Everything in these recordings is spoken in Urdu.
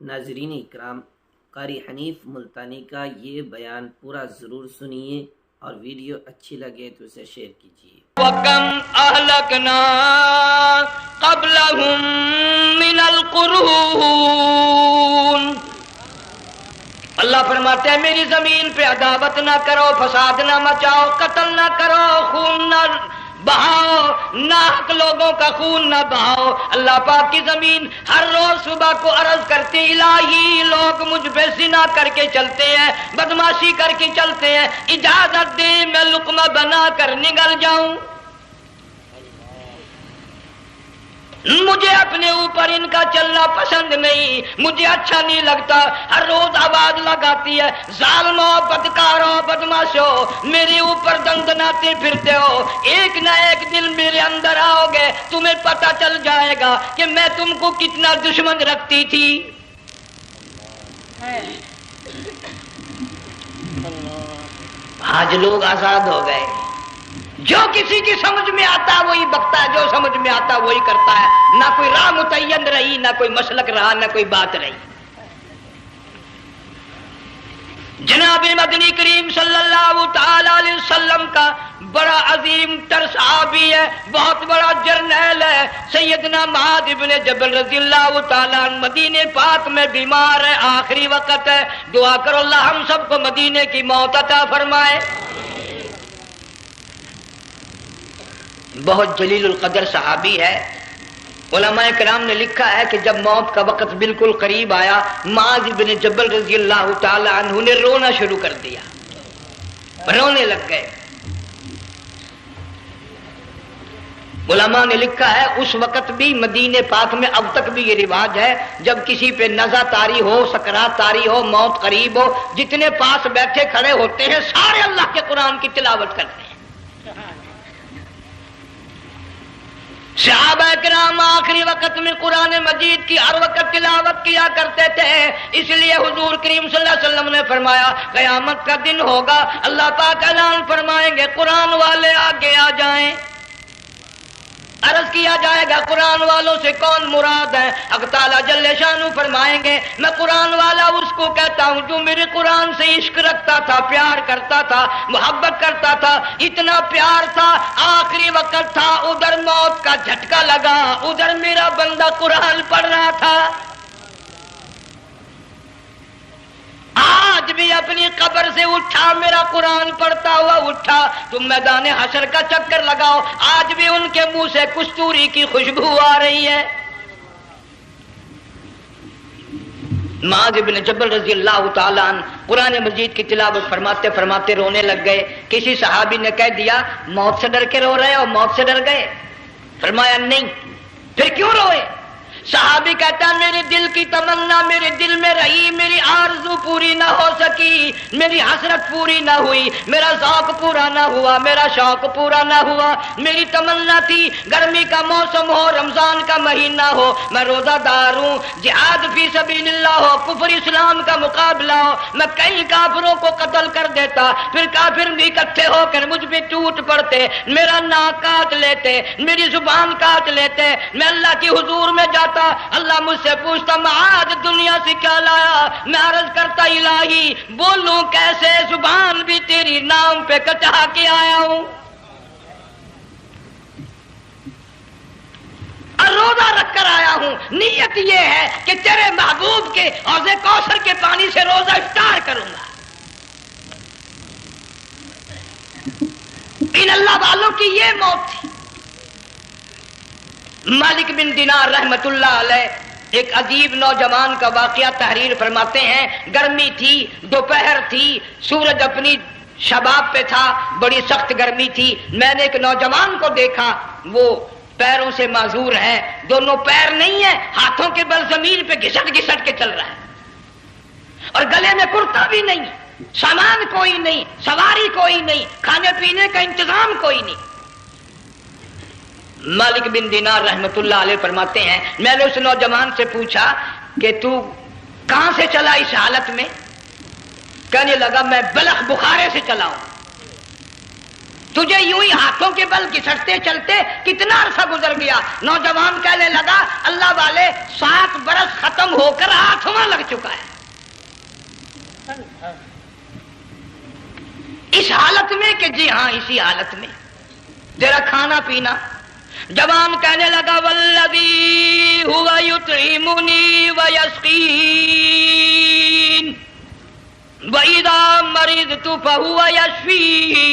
ناظرین اکرام، قاری حنیف ملتانی کا یہ بیان پورا ضرور سنیے اور ویڈیو اچھی لگے تو اسے شیئر کیجیے۔ وَكَمْ أَهْلَكْنَا قَبْلَهُمْ مِنَ الْقُرُونِ۔ اللہ فرماتے ہیں میری زمین پہ عداوت نہ کرو، فساد نہ مچاؤ، قتل نہ کرو، خون نہ بہاؤ، ناحق لوگوں کا خون نہ بہاؤ۔ اللہ پاک کی زمین ہر روز صبح کو عرض کرتی الہی لوگ مجھ پہ زنا کر کے چلتے ہیں، بدماشی کر کے چلتے ہیں، اجازت دے میں لقمہ بنا کر نگل جاؤں۔ مجھے اپنے اوپر ان کا چلنا پسند نہیں، مجھے اچھا نہیں لگتا۔ ہر روز آواز لگاتی ہے ظالموں، بدکاروں، بدماشوں، میرے اوپر دندناتے پھرتے ہو، ایک نہ ایک دن میرے اندر آؤ گے، تمہیں پتہ چل جائے گا کہ میں تم کو کتنا دشمن رکھتی تھی۔ آج لوگ آزاد ہو گئے، جو کسی کی سمجھ میں آتا وہی بکتا ہے، جو سمجھ میں آتا وہی کرتا ہے، نہ کوئی راہ متعین رہی، نہ کوئی مسلک رہا، نہ کوئی بات رہی۔ جناب مدنی کریم صلی اللہ تعالی علیہ وسلم کا بڑا عظیم تر صحابی ہے، بہت بڑا جرنیل ہے، سیدنا معاذ ابن جبل رضی اللہ تعالی عنہ مدینے پاک میں بیمار ہے، آخری وقت ہے، دعا کرو اللہ ہم سب کو مدینے کی موت عطا فرمائے۔ بہت جلیل القدر صحابی ہے۔ علماء کرام نے لکھا ہے کہ جب موت کا وقت بالکل قریب آیا، معاذ بن جبل رضی اللہ تعالی عنہ نے رونا شروع کر دیا، رونے لگ گئے۔ علماء نے لکھا ہے اس وقت بھی مدینے پاک میں اب تک بھی یہ رواج ہے، جب کسی پہ نزع طاری ہو، سکرات طاری ہو، موت قریب ہو، جتنے پاس بیٹھے کھڑے ہوتے ہیں سارے اللہ کے قرآن کی تلاوت کرتے ہیں۔ صحابہ کرام آخری وقت میں قرآن مجید کی ہر وقت تلاوت کیا کرتے تھے، اس لیے حضور کریم صلی اللہ علیہ وسلم نے فرمایا قیامت کا دن ہوگا، اللہ پاک اعلان فرمائیں گے قرآن والے آگے آ جائیں۔ عرض کیا جائے گا قرآن والوں سے کون مراد ہے؟ حق تعالیٰ جل شانہ فرمائیں گے میں قرآن والا اس کو کہتا ہوں جو میرے قرآن سے عشق رکھتا تھا، پیار کرتا تھا، محبت کرتا تھا، اتنا پیار تھا آخری وقت تھا، ادھر موت کا جھٹکا لگا، ادھر میرا بندہ قرآن پڑھ رہا تھا۔ آج بھی اپنی قبر سے اٹھا، میرا قرآن پڑھتا ہوا اٹھا، تم میدان حشر کا چکر لگاؤ، آج بھی ان کے منہ سے کستوری کی خوشبو آ رہی ہے۔ معاذ بن جبل رضی اللہ تعالی عنہ قرآن مجید کی تلاوت فرماتے فرماتے رونے لگ گئے۔ کسی صحابی نے کہہ دیا موت سے ڈر کے رو رہے ہو، موت سے ڈر گئے؟ فرمایا نہیں۔ پھر کیوں روئے؟ صحابی کہتا ہے میرے دل کی تمنا میرے دل میں رہی، میری آرزو پوری نہ ہو سکی، میری حسرت پوری نہ ہوئی، میرا ذوق پورا نہ ہوا، میرا شوق پورا نہ ہوا۔ میری تمنا تھی گرمی کا موسم ہو، رمضان کا مہینہ ہو، میں روزہ دار ہوں، جہاد فی سبیل اللہ ہو، کفر اسلام کا مقابلہ ہو، میں کئی کافروں کو قتل کر دیتا، پھر کافر بھی اکٹھے ہو کر مجھ پہ ٹوٹ پڑتے، میرا ناک کاٹ لیتے، میری زبان کاٹ لیتے، میں اللہ کی حضور میں جاتا، اللہ مجھ سے پوچھتا معاذ دنیا سے کیا لایا؟ میں عرض کرتا الہی بولوں کیسے، زبان بھی تیری نام پہ کٹا کے آیا ہوں، اور روزہ رکھ کر آیا ہوں، نیت یہ ہے کہ تیرے محبوب کے حوض کوثر کے پانی سے روزہ افطار کروں گا۔ ان اللہ والوں کی یہ موت تھی۔ مالک بن دینار رحمت اللہ علیہ ایک عجیب نوجوان کا واقعہ تحریر فرماتے ہیں، گرمی تھی، دوپہر تھی، سورج اپنی شباب پہ تھا، بڑی سخت گرمی تھی، میں نے ایک نوجوان کو دیکھا، وہ پیروں سے معذور ہے، دونوں پیر نہیں ہیں، ہاتھوں کے بل زمین پہ گھسٹ گھسٹ کے چل رہا ہے، اور گلے میں کرتا بھی نہیں، سامان کوئی نہیں، سواری کوئی نہیں، کھانے پینے کا انتظام کوئی نہیں۔ مالک بن دینار رحمت اللہ علیہ فرماتے ہیں میں نے اس نوجوان سے پوچھا کہ تو کہاں سے چلا اس حالت میں؟ کہنے لگا میں بلخ بخارے سے چلا ہوں۔ تجھے یوں ہی ہاتھوں کے بل گھسٹتے چلتے کتنا عرصہ گزر گیا. نوجوان کہنے لگا اللہ والے 7 برس ختم ہو کر 8واں لگ چکا ہے. اس حالت میں کہ جی ہاں اسی حالت میں تیرا کھانا پینا. جوان کہنے لگا والذی ہوا یطعمنی ویسقین وَإِذَا مَرِضْتُ فَهُوَ يَشْفِينِ.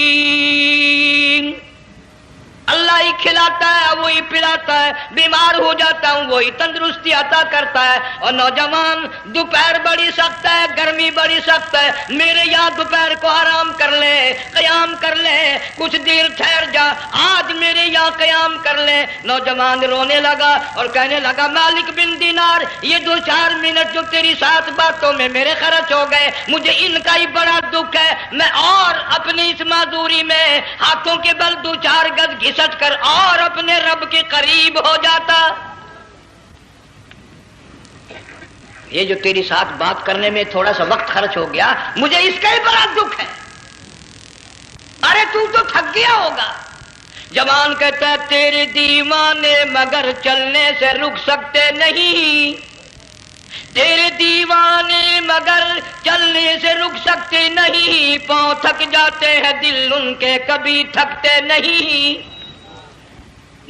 اللہ ہی کھلاتا ہے وہی پلاتا ہے، بیمار ہو جاتا ہوں وہی تندرستی عطا کرتا ہے. اور نوجوان دوپہر بڑی سخت ہے، گرمی بڑی سخت ہے، میرے یہاں دوپہر کو آرام کر لے، قیام کر لے، کچھ دیر ٹھہر جا، آج میرے یہاں قیام کر لے. نوجوان رونے لگا اور کہنے لگا مالک بن دینار، یہ 2-4 منٹ جو تیری ساتھ باتوں میں میرے خرچ ہو گئے، مجھے ان کا ہی بڑا دکھ ہے. میں اور اپنی اس معذوری میں ہاتھوں کے بل 2-4 گز گھسٹ کر اور اپنے رب کے قریب ہو جاتا. یہ جو تیری ساتھ بات کرنے میں تھوڑا سا وقت خرچ ہو گیا، مجھے اس کا ہی بڑا دکھ ہے. ارے تو تھک گیا ہوگا. جوان کہتا ہے تیرے دیوانے مگر چلنے سے رک سکتے نہیں، تیرے دیوانے مگر چلنے سے رک سکتے نہیں، پاؤں تھک جاتے ہیں دل ان کے کبھی تھکتے نہیں.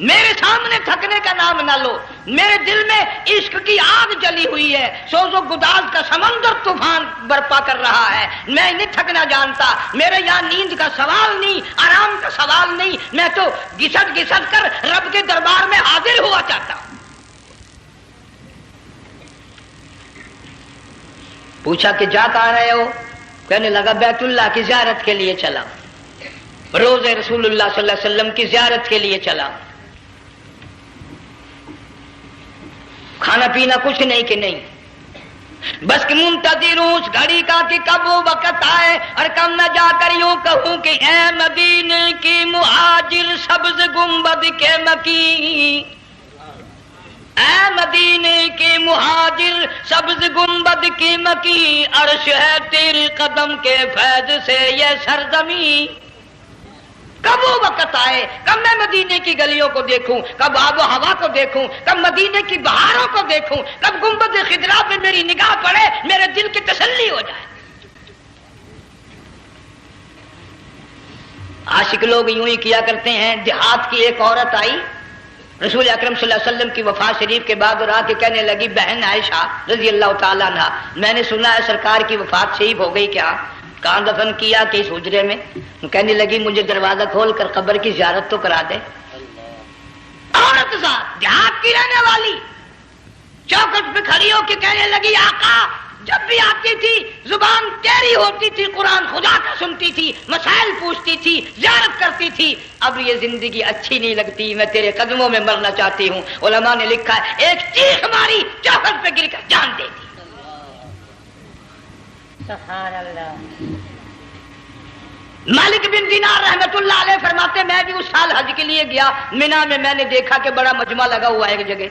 میرے سامنے تھکنے کا نام نہ لو، میرے دل میں عشق کی آگ جلی ہوئی ہے، سوز و گداز کا سمندر طوفان برپا کر رہا ہے. میں نہیں تھکنا جانتا، میرے یہاں نیند کا سوال نہیں، آرام کا سوال نہیں، میں تو گھسٹ گھسٹ کر رب کے دربار میں حاضر ہوا چاہتا ہوں. پوچھا کہ جا کہاں رہے ہو؟ کہنے لگا بیت اللہ کی زیارت کے لیے چلا، روز رسول اللہ صلی اللہ علیہ وسلم کی زیارت کے لیے چلا. کھانا پینا کچھ نہیں کہ نہیں، بس کہ منتظر ہوں اس گھڑی کا کہ کب وہ وقت آئے اور کب میں جا کر یوں کہوں کہ اے مدینے کی مہاجر سبز گنبد کے مکی، اے مدینے کے مہاجر سبز گنبد کی مکی، عرش ہے تیرے قدم کے فیض سے یہ سرزمین. کب وہ وقت آئے، کب میں مدینے کی گلیوں کو دیکھوں، کب آب و ہوا کو دیکھوں، کب مدینے کی بہاروں کو دیکھوں، کب گنبد خضرا پہ میری نگاہ پڑے، میرے دل کی تسلی ہو جائے. عاشق لوگ یوں ہی کیا کرتے ہیں. دیہات کی ایک عورت آئی رسول اکرم صلی اللہ علیہ وسلم کی وفات شریف کے بعد اور آ کے کہنے لگی بہن عائشہ رضی اللہ تعالیٰ عنہا، میں نے سنا ہے سرکار کی وفات شریف ہو گئی، کیا کہاں دفن کیا کہ اس حجرے میں؟ کہنے لگی مجھے دروازہ کھول کر قبر کی زیارت تو کرا دے. عورت صاحب دیہات کی رہنے والی چوکٹ پہ کھڑی ہو کے کہنے لگی آقا جب بھی آتی تھی زبان تیری ہوتی تھی، قرآن خدا کا سنتی تھی، مسائل پوچھتی تھی، زیارت کرتی تھی، اب یہ زندگی اچھی نہیں لگتی، میں تیرے قدموں میں مرنا چاہتی ہوں. علماء نے لکھا ہے ایک چیخ ماری چوکٹ پہ گر کر جان دے دی. سبحان اللہ. مالک بن دینار رحمت اللہ علیہ فرماتے میں بھی اس سال حج کے لیے گیا، مینا میں نے دیکھا کہ بڑا مجمع لگا ہوا ہے ایک جگہ،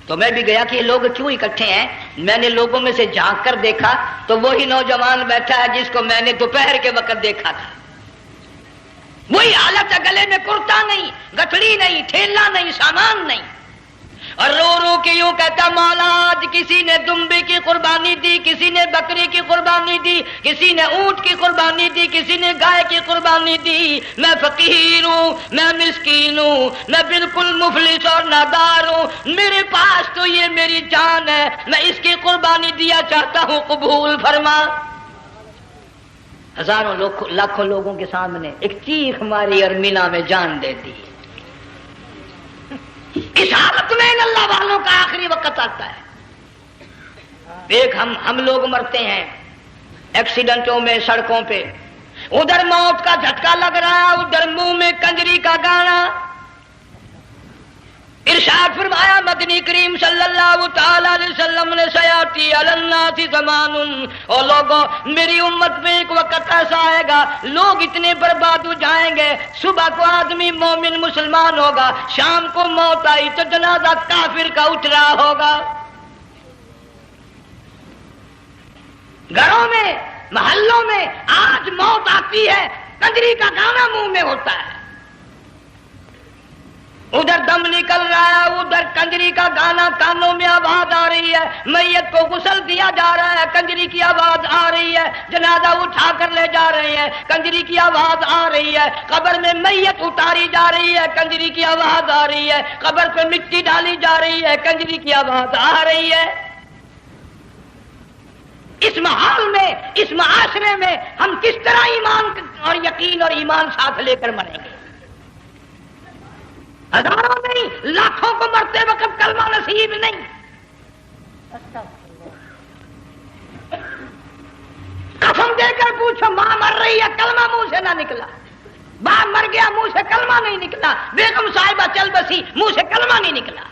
تو میں بھی گیا کہ یہ لوگ کیوں اکٹھے ہیں. میں نے لوگوں میں سے جھانک کر دیکھا تو وہی نوجوان بیٹھا ہے جس کو میں نے دوپہر کے وقت دیکھا تھا. وہی حالت ہے، گلے میں کرتا نہیں، گٹھڑی نہیں، ٹھیلا نہیں، سامان نہیں، اور رو رو کے یوں کہتا مولا آج کسی نے دمبے کی قربانی دی، کسی نے بکری کی قربانی دی، کسی نے اونٹ کی قربانی دی، کسی نے گائے کی قربانی دی. میں فقیر ہوں، میں مسکین ہوں، میں بالکل مفلس اور نادار ہوں، میرے پاس تو یہ میری جان ہے، میں اس کی قربانی دیا چاہتا ہوں، قبول فرما. ہزاروں لاکھوں لوگوں کے سامنے ایک چیخ ماری اور مینا میں جان دے دی. اس حالت میں ان اللہ والوں کا آخری وقت آتا ہے. ایک ہم لوگ مرتے ہیں ایکسیڈنٹوں میں، سڑکوں پہ، ادھر موت کا جھٹکا لگ رہا، ادھر منہ میں کنجری کا گانا. ارشاد فرمایا مدنی کریم صلی اللہ تعالی علیہ وسلم نے سیاتی علی الناس زمان، اور لوگوں میری امت میں ایک وقت ایسا آئے گا لوگ اتنے برباد ہو جائیں گے، صبح کو آدمی مومن مسلمان ہوگا، شام کو موت آئی تو جنازہ کافر کا اٹھ رہا ہوگا. گھروں میں، محلوں میں آج موت آتی ہے، کنجری کا گانا منہ میں ہوتا ہے، ادھر دم نکل رہا ہے، ادھر کنجری کا گانا کانوں میں آواز آ رہی ہے، میت کو غسل دیا جا رہا ہے، کنجری کی آواز آ رہی ہے، جنازہ اٹھا کر لے جا رہے ہیں، کنجری کی آواز آ رہی ہے، قبر میں میت اتاری جا رہی ہے، کنجری کی آواز آ رہی ہے، قبر پہ مٹی ڈالی جا رہی ہے، کنجری کی آواز آ رہی ہے۔ اس ماحول میں، اس معاشرے میں ہم کس طرح ایمان اور یقین اور ایمان ساتھ لے کر مریں گے؟ ہزاروں نہیں، لاکھوں کو مرتے وقت کلمہ نصیب نہیں۔ قسم دے کر پوچھو، ماں مر رہی ہے، کلمہ منہ سے نہ نکلا، باپ مر گیا، منہ سے کلمہ نہیں نکلا، بیگم صاحبہ چل بسی، منہ سے کلمہ نہیں نکلا۔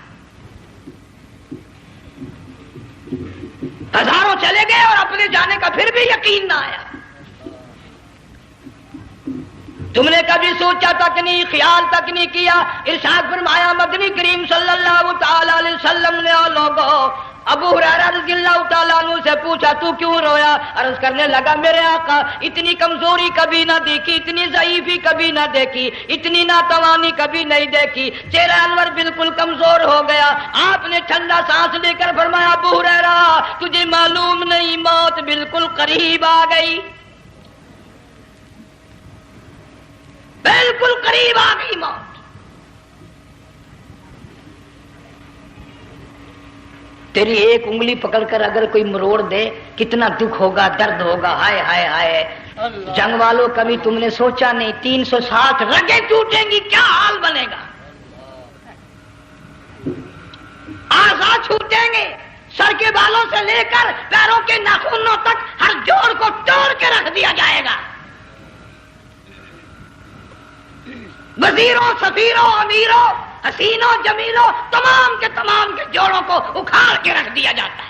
ہزاروں چلے گئے اور اپنے جانے کا پھر بھی یقین نہ آیا۔ تم نے کبھی سوچا تک نہیں، خیال تک نہیں کیا؟ ارشاد فرمایا مدنی کریم صلی اللہ تعالی علیہ وسلم نے اور لوگوں ابو ہریرہ رضی اللہ تعالیٰ عنہ سے پوچھا تو کیوں رویا؟ عرض کرنے لگا میرے آقا اتنی کمزوری کبھی نہ دیکھی، اتنی ضعیفی کبھی نہ دیکھی، اتنی ناتوانی کبھی نہیں دیکھی، چہرہ انور بالکل کمزور ہو گیا۔ آپ نے ٹھنڈا سانس لے کر فرمایا ابو ہریرہ تجھے معلوم نہیں موت بالکل قریب آ گئی، بالکل قریب آ گئی موت۔ تیری ایک انگلی پکڑ کر اگر کوئی مروڑ دے کتنا دکھ ہوگا، درد ہوگا، ہائے ہائے ہائے۔ جنگ والوں کبھی تم نے سوچا نہیں 360 رگیں ٹوٹیں گی کیا حال بنے گا، اعضاء چھوٹیں گے، سر کے بالوں سے لے کر پیروں کے ناخنوں تک ہر جوڑ کو توڑ کے رکھ دیا جائے گا، وزیروں، سفیروں، امیروں، حسینوں، جمیلوں، تمام کے جوڑوں کو اکھاڑ کے رکھ دیا جاتا ہے۔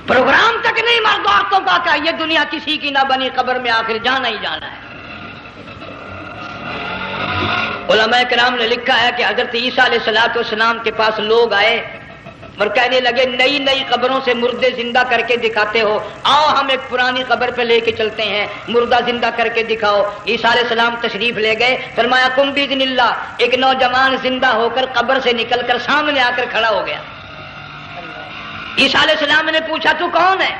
پروگرام تک نہیں مرد عورتوں کا کہ یہ دنیا کسی کی نہ بنی، قبر میں آخر جانا ہی جانا ہے۔ علماء کرام نے لکھا ہے کہ حضرت عیسیٰ علیہ السلام کے پاس لوگ آئے اور کہنے لگے نئی نئی قبروں سے مردے زندہ کر کے دکھاتے ہو، آؤ ہم ایک پرانی قبر پہ لے کے چلتے ہیں، مردہ زندہ کر کے دکھاؤ۔ عیسیٰ علیہ السلام تشریف لے گئے، فرمایا قم باذن اللہ، ایک نوجوان زندہ ہو کر قبر سے نکل کر سامنے آ کر کھڑا ہو گیا۔ عیسیٰ علیہ السلام نے پوچھا تو کون ہے؟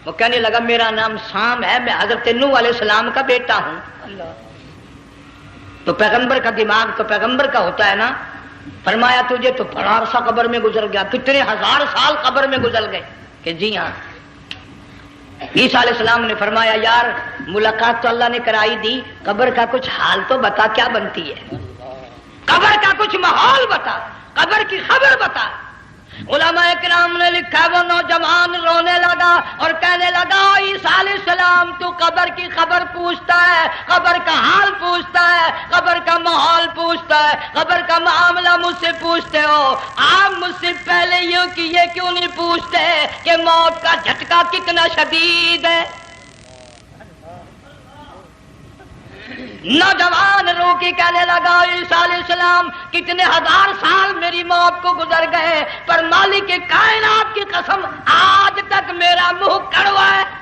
وہ کہنے لگا میرا نام سام ہے، میں حضرت نوح علیہ السلام کا بیٹا ہوں۔ تو پیغمبر کا دماغ تو پیغمبر کا ہوتا ہے نا۔ فرمایا تجھے تو بڑا عرصہ قبر میں گزر گیا، کتنے ہزار سال قبر میں گزر گئے؟ کہ جی ہاں۔ عیسیٰ علیہ السلام نے فرمایا یار ملاقات تو اللہ نے کرائی دی، قبر کا کچھ حال تو بتا کیا بنتی ہے، قبر کا کچھ ماحول بتا، قبر کی خبر بتا۔ علماء کرام نے لکھا وہ نوجوان رونے لگا اور کہنے لگا عیسیٰ علیہ السلام تو قبر کی خبر پوچھتا ہے، قبر کا حال پوچھتا ہے، قبر کا ماحول پوچھتا ہے، قبر کا معاملہ مجھ سے پوچھتے ہو، آپ مجھ سے پہلے یہ کیوں نہیں پوچھتے کہ موت کا جھٹکا کتنا شدید ہے؟ نوجوان رو کے کہنے لگا عیسیٰ علیہ السلام کتنے ہزار سال میری موت کو گزر گئے، پر مالک کائنات کی قسم آج تک میرا منہ کڑوا ہے۔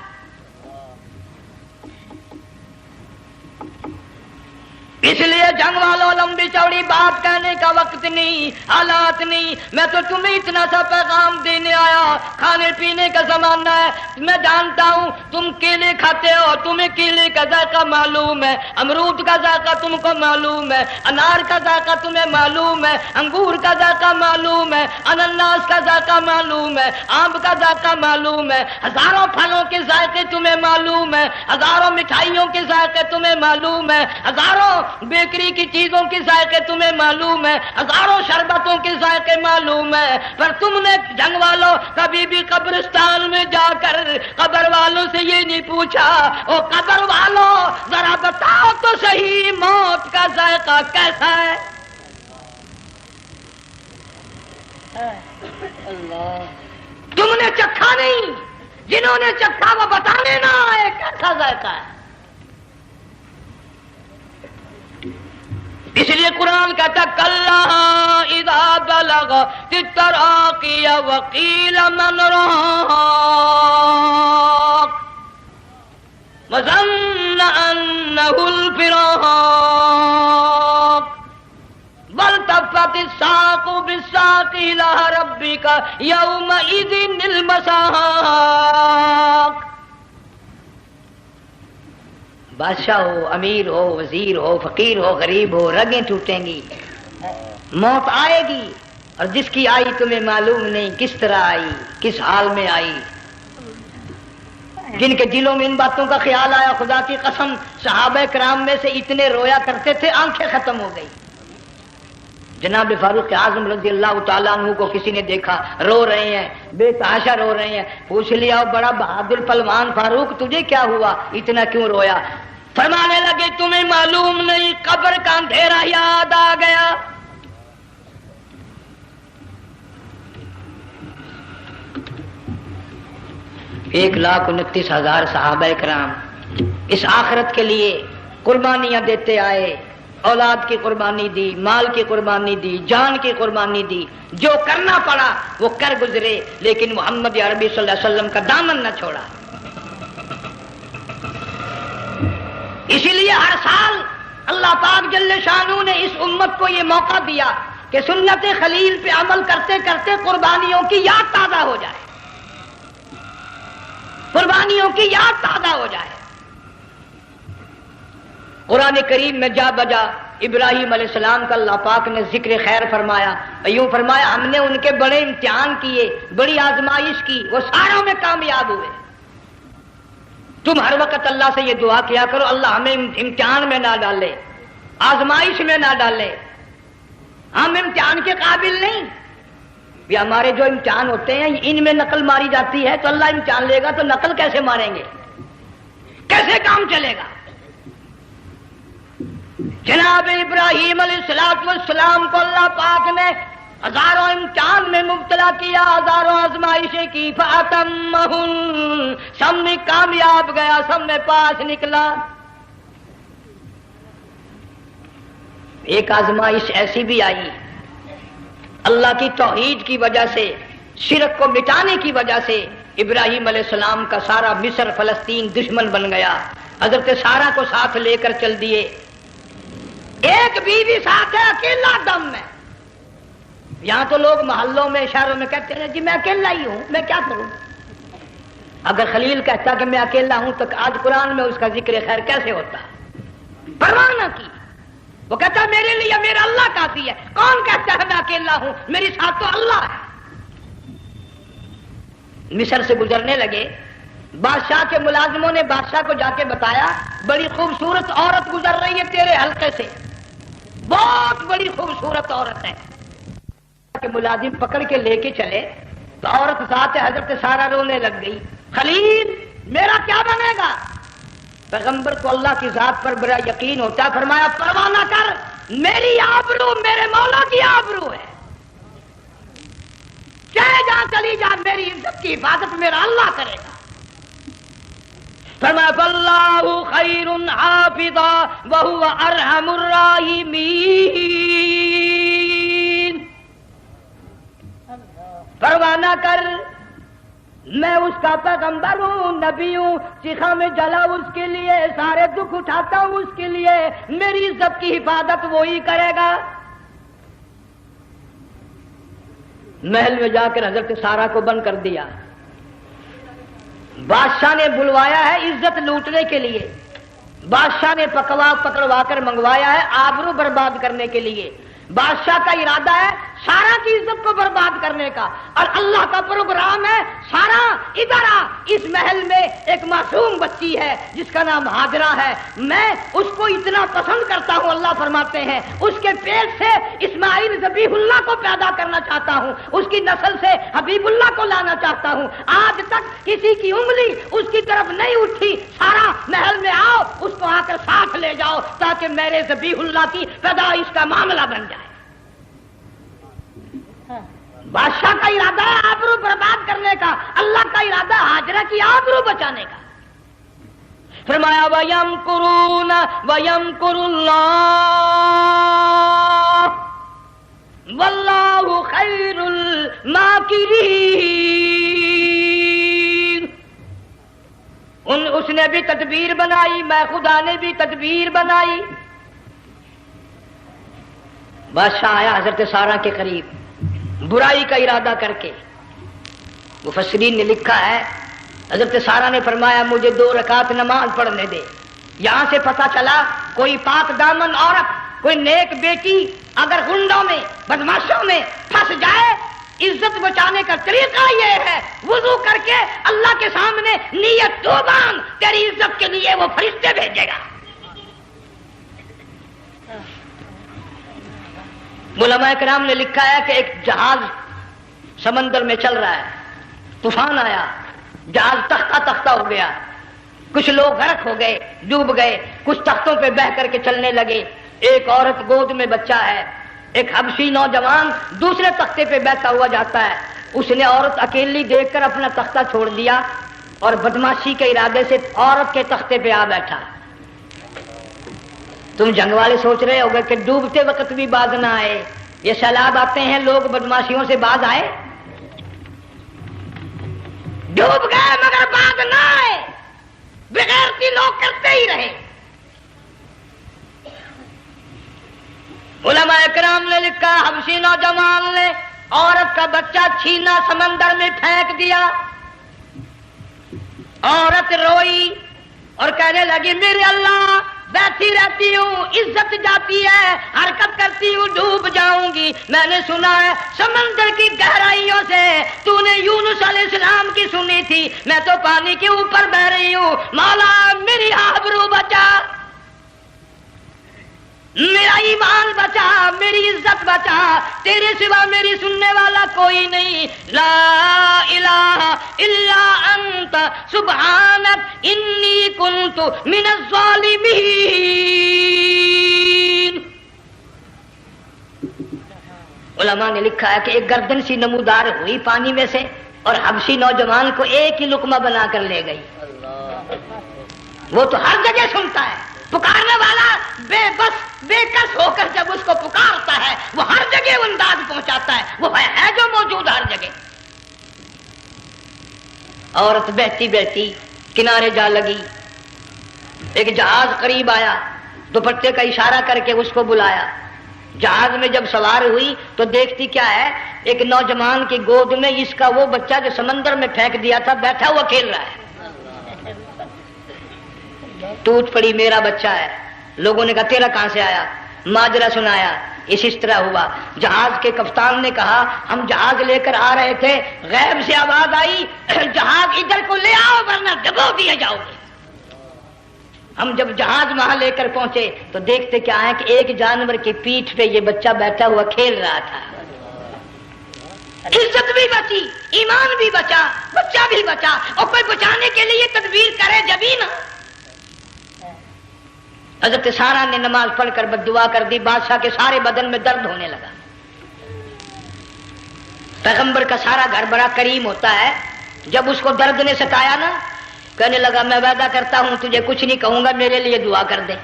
اس لیے جنگ والوں لمبی چوڑی بات کہنے کا وقت نہیں، حالات نہیں، میں تو تمہیں اتنا سا پیغام دینے آیا، کھانے پینے کا زمانہ ہے، میں جانتا ہوں تم کیلے کھاتے ہو، تمہیں کیلے کا ذائقہ معلوم ہے، امرود کا ذائقہ تم کو معلوم ہے، انار کا ذائقہ تمہیں معلوم ہے، انگور کا ذائقہ معلوم ہے، انناس کا ذائقہ معلوم ہے، آم کا ذائقہ معلوم ہے، ہزاروں پھلوں کے ذائقے تمہیں معلوم ہے، ہزاروں مٹھائیوں کے ذائقے تمہیں معلوم ہے، ہزاروں بیکری کی چیزوں کے ذائقے تمہیں معلوم ہے، ہزاروں شربتوں کے ذائقے معلوم ہے، پر تم نے جنگ والوں کبھی بھی قبرستان میں جا کر قبر والوں سے یہ نہیں پوچھا او قبر والوں ذرا بتاؤ تو صحیح موت کا ذائقہ کیسا ہے؟ تم نے چکھا نہیں، جنہوں نے چکھا وہ بتانے نہ آئے کیسا ذائقہ ہے۔ اس لیے قرآن کہتا کلا اذا بلغت التراقی وقيل من راق وظن أنه الفراق والتفت الساق بالساق إلى ربك يومئذ المساق. بادشاہ ہو، امیر ہو، وزیر ہو، فقیر ہو، غریب ہو، رگیں ٹوٹیں گی، موت آئے گی، اور جس کی آئی تمہیں معلوم نہیں کس طرح آئی، کس حال میں آئی. جن کے دلوں میں ان باتوں کا خیال آیا، خدا کی قسم صحابہ کرام میں سے اتنے رویا کرتے تھے آنکھیں ختم ہو گئی. جناب فاروق اعظم رضی اللہ تعالیٰ عنہ کو کسی نے دیکھا رو رہے ہیں، بے تحاشا رو رہے ہیں. پوچھ لیا بڑا بہادر پہلوان فاروق تجھے کیا ہوا، اتنا کیوں رویا؟ فرمانے لگے تمہیں معلوم نہیں قبر کا اندھیرا یاد آ گیا. 1,29,000 صحابہ کرام اس آخرت کے لیے قربانیاں دیتے آئے، اولاد کی قربانی دی، مال کی قربانی دی، جان کی قربانی دی، جو کرنا پڑا وہ کر گزرے، لیکن محمد عربی صلی اللہ علیہ وسلم کا دامن نہ چھوڑا. اسی لیے ہر سال اللہ پاک جل شانہ نے اس امت کو یہ موقع دیا کہ سنت خلیل پہ عمل کرتے کرتے قربانیوں کی یاد تازہ ہو جائے، قربانیوں کی یاد تازہ ہو جائے. قرآن کریم میں جا بجا ابراہیم علیہ السلام کا اللہ پاک نے ذکر خیر فرمایا، یوں فرمایا ہم نے ان کے بڑے امتحان کیے، بڑی آزمائش کی، وہ ساروں میں کامیاب ہوئے. تم ہر وقت اللہ سے یہ دعا کیا کرو اللہ ہمیں امتحان میں نہ ڈالے، آزمائش میں نہ ڈالے، ہم امتحان کے قابل نہیں. یہ ہمارے جو امتحان ہوتے ہیں ان میں نقل ماری جاتی ہے، تو اللہ امتحان لے گا تو نقل کیسے ماریں گے، کیسے کام چلے گا؟ جناب ابراہیم علیہ السلام کو اللہ پاک نے ہزاروں امتحان میں مبتلا کیا، ہزاروں آزمائشیں کی، فَأَتَمَّهُنْ سب میں کامیاب گیا، سب میں پاس نکلا. ایک آزمائش ایسی بھی آئی اللہ کی توحید کی وجہ سے، شرک کو مٹانے کی وجہ سے ابراہیم علیہ السلام کا سارا مصر فلسطین دشمن بن گیا. حضرت سارہ کو ساتھ لے کر چل دیے، ایک بیوی ساتھ ہے اکیلا دم میں. یہاں تو لوگ محلوں میں شہروں میں کہتے ہیں جی میں اکیلا ہی ہوں، میں کیا کروں. اگر خلیل کہتا کہ میں اکیلا ہوں تو آج قرآن میں اس کا ذکر خیر کیسے ہوتا؟ پرواہ نہ کی، وہ کہتا میرے لیے میرا اللہ کافی ہے. کون کہتا ہے میں اکیلا ہوں، میری ساتھ تو اللہ ہے. مصر سے گزرنے لگے، بادشاہ کے ملازموں نے بادشاہ کو جا کے بتایا بڑی خوبصورت عورت گزر رہی ہے تیرے حلقے سے، بہت بڑی خوبصورت عورت ہے. کہ ملازم پکڑ کے لے کے چلے تو عورت ساتھ حضرت سارہ رونے لگ گئی. خلیل میرا کیا بنے گا؟ پیغمبر کو اللہ کی ذات پر بڑا یقین ہوتا ہے، فرمایا پرواہ نہ کر، میری آبرو میرے مولا کی آبرو ہے، چاہے جہاں چلی جا میری عزت کی حفاظت میرا اللہ کرے گا. فرمایا فاللہ خیر حافظا وہو ارحم الراحمین. پرواہ نہ کر، میں اس کا پیغمبر ہوں، نبی ہوں، چیخا میں جلا اس کے لیے، سارے دکھ اٹھاتا ہوں اس کے لیے، میری عزت کی حفاظت وہی کرے گا. محل میں جا کر حضرت سارہ کو بند کر دیا. بادشاہ نے بلوایا ہے عزت لوٹنے کے لیے، بادشاہ نے پکڑوا کر منگوایا ہے آبرو برباد کرنے کے لیے. بادشاہ کا ارادہ ہے سارا کی عزت کو برباد کرنے کا، اور اللہ کا پروگرام ہے سارا ادھر آ، اس محل میں ایک معصوم بچی ہے جس کا نام ہاجرہ ہے، میں اس کو اتنا پسند کرتا ہوں، اللہ فرماتے ہیں اس کے پیٹ سے اسماعیل ذبیح اللہ کو پیدا کرنا چاہتا ہوں، اس کی نسل سے حبیب اللہ کو لانا چاہتا ہوں. آج تک کسی کی انگلی اس کی طرف نہیں اٹھی. سارا محل میں آؤ، اس کو آ کر ساتھ لے جاؤ تاکہ میرے ذبیح اللہ کی پیدائش کا معاملہ بن جائے. بادشاہ کا ارادہ ہے آبرو برباد کرنے کا، اللہ کا ارادہ ہاجرہ کی آبرو بچانے کا. فرمایا وَيَمْكُرُونَ وَيَمْكُرُ اللَّهُ وَاللَّهُ خَيْرُ الماکرین، اس نے بھی تدبیر بنائی، میں خدا نے بھی تدبیر بنائی۔ بادشاہ آیا حضرت سارہ کے قریب برائی کا ارادہ کر کے۔ مفسرین نے لکھا ہے حضرت سارہ نے فرمایا مجھے 2 رکعت نماز پڑھنے دے۔ یہاں سے پتہ چلا کوئی پاک دامن عورت، کوئی نیک بیٹی اگر غنڈوں میں بدماشوں میں پھنس جائے، عزت بچانے کا طریقہ یہ ہے وضو کر کے اللہ کے سامنے نیت تو باندھ، تیری عزت کے لیے وہ فرشتے بھیجے گا۔ علماء کرام نے لکھا ہے کہ ایک جہاز سمندر میں چل رہا ہے، طوفان آیا، جہاز تختہ تختہ ہو گیا، کچھ لوگ غرق ہو گئے، ڈوب گئے، کچھ تختوں پہ بہ کر کے چلنے لگے۔ ایک عورت گود میں بچہ ہے، ایک حبشی نوجوان دوسرے تختے پہ بیٹھا ہوا جاتا ہے۔ اس نے عورت اکیلی دیکھ کر اپنا تختہ چھوڑ دیا اور بدماشی کے ارادے سے عورت کے تختے پہ آ بیٹھا۔ تم جنگ والے سوچ رہے ہوگے کہ ڈوبتے وقت بھی باز نہ آئے، یہ سیلاب آتے ہیں لوگ بدماشیوں سے باز آئے؟ ڈوب گئے مگر باز نہ آئے، بغیرتی لوگ کرتے ہی رہے۔ علماء کرام نے لکھا حبشی نوجوان نے عورت کا بچہ چھینا سمندر میں پھینک دیا۔ عورت روئی اور کہنے لگی میرے اللہ بیٹھی رہتی ہوں، عزت جاتی ہے، حرکت کرتی ہوں، ڈوب جاؤں گی۔ میں نے سنا ہے سمندر کی گہرائیوں سے تو نے یونس علیہ السلام کی سنی تھی، میں تو پانی کے اوپر بہ رہی ہوں، مولا میری آبرو بچا، میرا ایمان بچا، میری عزت بچا، تیرے سوا میری سننے والا کوئی نہیں، لا الہ الا انت سبحانک انی کنت من الظالمین۔ علماء نے لکھا ہے کہ ایک گردن سی نمودار ہوئی پانی میں سے اور حبشی نوجوان کو ایک ہی لقمہ بنا کر لے گئی۔ وہ تو ہر جگہ سنتا ہے، پکارنے والا بے بس بے کس ہو کر جب اس کو پکارتا ہے وہ ہر جگہ انداز پہنچاتا ہے، وہ ہے جو موجود ہر جگہ۔ عورت بہتی بہتی کنارے جا لگی، ایک جہاز قریب آیا، دوپٹے کا اشارہ کر کے اس کو بلایا۔ جہاز میں جب سوار ہوئی تو دیکھتی کیا ہے، ایک نوجوان کی گود میں اس کا وہ بچہ جو سمندر میں پھینک دیا تھا بیٹھا ہوا کھیل رہا ہے۔ ٹوٹ پڑی میرا بچہ ہے۔ لوگوں نے کہا تیرا کہاں سے آیا؟ ماجرا سنایا، اس طرح ہوا۔ جہاز کے کپتان نے کہا ہم جہاز لے کر آ رہے تھے، غیب سے آواز آئی جہاز ادھر کو لے آؤ ورنہ ڈبو دیے جاؤ گے۔ ہم جب جہاز وہاں لے کر پہنچے تو دیکھتے کیا ہے کہ ایک جانور کی پیٹھ پہ یہ بچہ بیٹھا ہوا کھیل رہا تھا۔ عزت بھی بچی، ایمان بھی بچا، بچہ بھی بچا، اور کوئی بچانے کے لیے تدبیر کرے جبھی نا۔ حضرت سارہ نے نماز پڑھ کر بد دعا کر دی، بادشاہ کے سارے بدن میں درد ہونے لگا۔ پیغمبر کا سارا گھر بڑا کریم ہوتا ہے، جب اس کو درد نے ستایا نا کہنے لگا میں وعدہ کرتا ہوں تجھے کچھ نہیں کہوں گا، میرے لیے دعا کر دے۔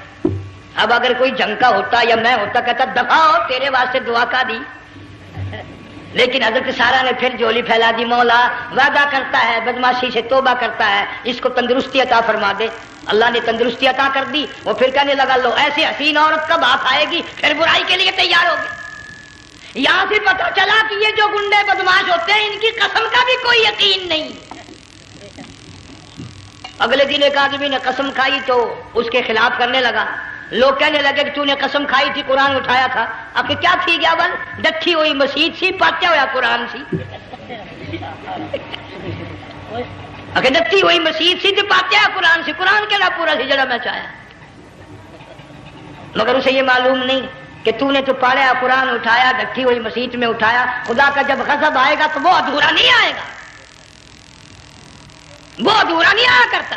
اب اگر کوئی جنگ کا ہوتا یا میں ہوتا کہتا دفع ہو تیرے واسطے دعا کا دی، لیکن حضرت سارہ نے پھر جولی پھیلا دی، مولا وعدہ کرتا ہے بدماشی سے توبہ کرتا ہے، اس کو تندرستی عطا فرما دے۔ اللہ نے تندرستی عطا کر دی۔ وہ پھر کہنے لگا لو ایسی حسین عورت کب ہاتھ آئے گی، پھر برائی کے لیے تیار ہو گئے۔ یہاں سے پتہ چلا کہ یہ جو گنڈے بدماش ہوتے ہیں ان کی قسم کا بھی کوئی یقین نہیں۔ اگلے دن ایک آدمی نے قسم کھائی تو اس کے خلاف کرنے لگا۔ لوگ کہنے لگے کہ تو نے قسم کھائی تھی، قرآن اٹھایا تھا، آخر کیا تھی گیا بل ڈٹھی ہوئی مسیح سی، پاٹیا ہوا قرآن سی، آخر ڈٹھی ہوئی مسیح سی تو پاٹیا قرآن سی، قرآن کے لا پورا سی جڑا میں چاہیا۔ مگر اسے یہ معلوم نہیں کہ تو نے تو پاڑیا قرآن اٹھایا، ڈٹھی ہوئی مسیح میں اٹھایا، خدا کا جب غضب آئے گا تو وہ ادھورا نہیں آئے گا، وہ ادھورا نہیں آیا کرتا۔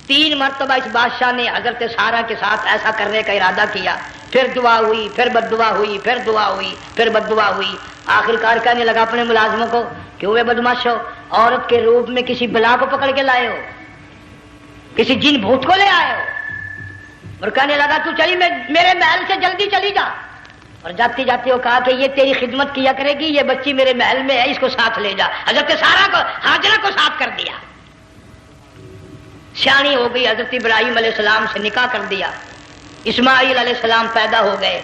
3 مرتبہ اس بادشاہ نے حضرت سارہ کے ساتھ ایسا کرنے کا ارادہ کیا، پھر دعا ہوئی، پھر بد دعا ہوئی، پھر دعا ہوئی، پھر بد دعا ہوئی۔ آخر کار کہنے لگا اپنے ملازموں کو کہ وہ بدماش ہو، عورت کے روپ میں کسی بلا کو پکڑ کے لائے ہو، کسی جن بھوت کو لے آئے ہو، اور کہنے لگا تو چلی میرے محل سے جلدی چلی جا اور جاتی جاتی وہ کہا کہ یہ تیری خدمت کیا کرے گی، یہ بچی میرے محل میں ہے، اس کو ساتھ لے جا۔ حضرت سارہ کو، ہاجرہ کو ساتھ کر دیا، سیانی ہو گئی، حضرت ابراہیم علیہ السلام سے نکاح کر دیا، اسماعیل علیہ السلام پیدا ہو گئے۔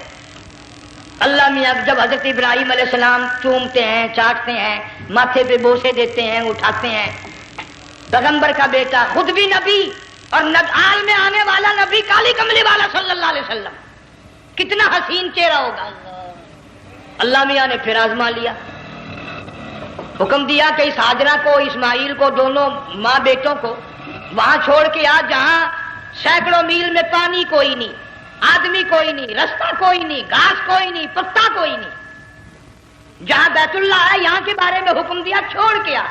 اللہ میاں جب حضرت ابراہیم علیہ السلام چومتے ہیں، چاٹتے ہیں، ماتھے پہ بوسے دیتے ہیں، اٹھاتے ہیں، پیغمبر کا بیٹا، خود بھی نبی اور آل میں آنے والا نبی، کالی کملی والا صلی اللہ علیہ وسلم، کتنا حسین چہرہ ہوگا۔ اللہ میاں نے پھر آزما لیا، حکم دیا کہ اس ہاجرہ کو، اسماعیل کو، دونوں ماں بیٹوں کو وہاں چھوڑ کے آ جہاں سینکڑوں میل میں پانی کوئی نہیں، آدمی کوئی نہیں، رستہ کوئی نہیں، گھاس کوئی نہیں، پتا کوئی نہیں، جہاں بیت اللہ ہے یہاں کے بارے میں حکم دیا، چھوڑ کے آ۔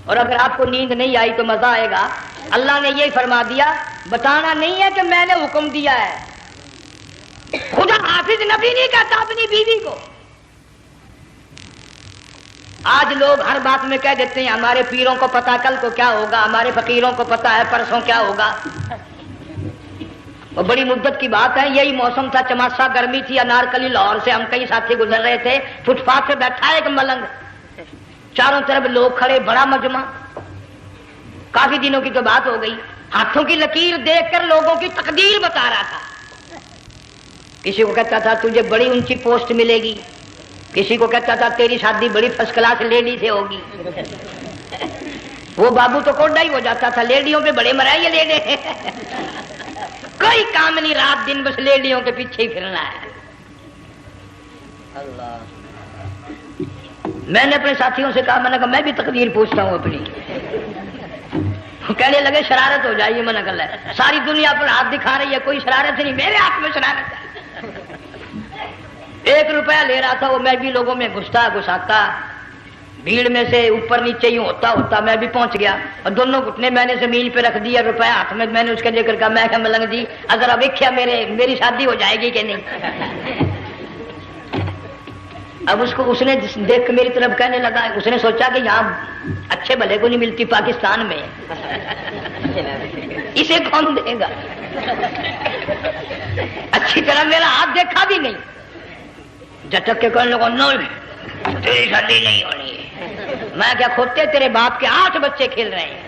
اور اگر آپ کو نیند نہیں آئی تو مزہ آئے گا، اللہ نے یہ فرما دیا، بتانا نہیں ہے کہ میں نے حکم دیا ہے۔ خدا حافظ نبی نہیں کہتا اپنی بیوی کو۔ آج لوگ ہر بات میں کہہ دیتے ہیں ہمارے پیروں کو پتا کل کو کیا ہوگا، ہمارے فقیروں کو پتا ہے پرسوں کیا ہوگا۔ اور بڑی مدت کی بات ہے، یہی موسم تھا، چماسا گرمی تھی، انارکلی لاہور سے ہم کئی ساتھی گزر رہے تھے، فٹ پاتھ پہ بیٹھا ہے ایک ملنگ، چاروں طرف لوگ کھڑے، بڑا مجمع، کافی دنوں کی تو بات ہو گئی، ہاتھوں کی لکیر دیکھ کر لوگوں کی تقدیر بتا رہا تھا۔ کسی کو کہتا تھا تجھے بڑی اونچی پوسٹ ملے گی، کسی کو کہتا تھا تیری شادی بڑی فرسٹ کلاس لیڈی سے ہوگی۔ وہ بابو تو کوڈا ہی ہو جاتا تھا، لیڈیوں پہ بڑے مرائے یہ لیڈے، کوئی کام نہیں، رات دن بس لیڈیوں کے پیچھے ہی پھرنا ہے۔ اللہ، میں نے اپنے ساتھیوں سے کہا، میں نے کہا میں بھی تقدیر پوچھتا ہوں اپنی۔ کہنے لگے شرارت ہو جائے، میں نے کہا ساری دنیا پر ہاتھ دکھا رہی ہے، کوئی شرارت نہیں، میرے ہاتھ میں شرارت ہے۔ 1 روپیہ لے رہا تھا وہ، میں بھی لوگوں میں گھساتا، بھیڑ میں سے اوپر نیچے ہی ہوتا میں بھی پہنچ گیا، اور دونوں گھٹنے میں نے زمین پہ رکھ دیا، روپیہ ہاتھ میں، میں نے اس کا ذکر کہا، میں کہا ملنگ جی اگر اب دیکھا میری شادی ہو جائے گی کہ نہیں۔ اب اس نے دیکھ کے میری طرف کہنے لگا، اس نے سوچا کہ یہاں اچھے بھلے کو نہیں ملتی، پاکستان میں اسے کون دے گا؟ اچھی طرح میرا ہاتھ دیکھا بھی نہیں، جھٹک کے کہنے لگا نہیں تیری شادی نہیں ہونی ہے۔ میں کیا کھوتے تیرے باپ کے 8 بچے کھیل رہے ہیں۔